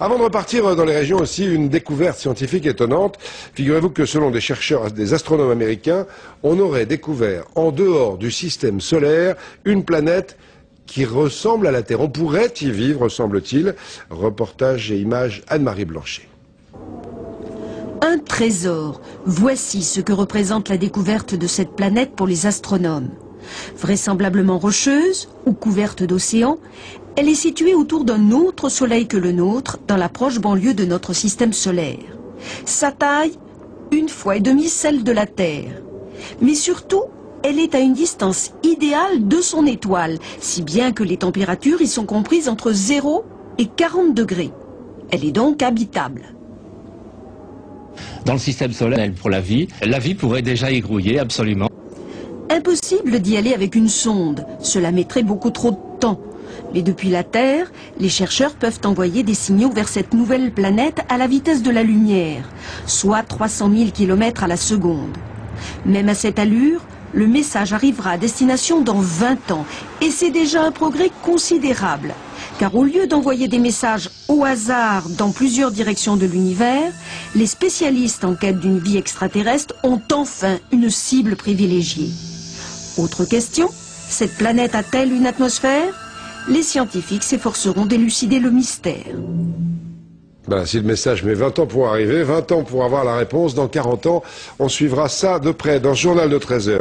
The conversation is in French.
Avant de repartir dans les régions aussi, une découverte scientifique étonnante. Figurez-vous que selon des chercheurs, des astronomes américains, on aurait découvert en dehors du système solaire une planète qui ressemble à la Terre. On pourrait y vivre, semble-t-il. Reportage et images Anne-Marie Blanchet. Un trésor. Voici ce que représente la découverte de cette planète pour les astronomes. Vraisemblablement rocheuse ou couverte d'océans, elle est située autour d'un autre soleil que le nôtre, dans la proche banlieue de notre système solaire. Sa taille, 1,5 fois celle de la Terre. Mais surtout, elle est à une distance idéale de son étoile, si bien que les températures y sont comprises entre 0 et 40 degrés. Elle est donc habitable. Dans le système solaire, pour la vie pourrait déjà y grouiller, absolument. Impossible d'y aller avec une sonde, cela mettrait beaucoup trop de temps. Mais depuis la Terre, les chercheurs peuvent envoyer des signaux vers cette nouvelle planète à la vitesse de la lumière, soit 300 000 km à la seconde. Même à cette allure, le message arrivera à destination dans 20 ans, et c'est déjà un progrès considérable. Car au lieu d'envoyer des messages au hasard dans plusieurs directions de l'univers, les spécialistes en quête d'une vie extraterrestre ont enfin une cible privilégiée. Autre question, cette planète a-t-elle une atmosphère? Les scientifiques s'efforceront d'élucider le mystère. Ben, si le message met 20 ans pour arriver, 20 ans pour avoir la réponse, dans 40 ans, on suivra ça de près dans ce journal de 13 heures.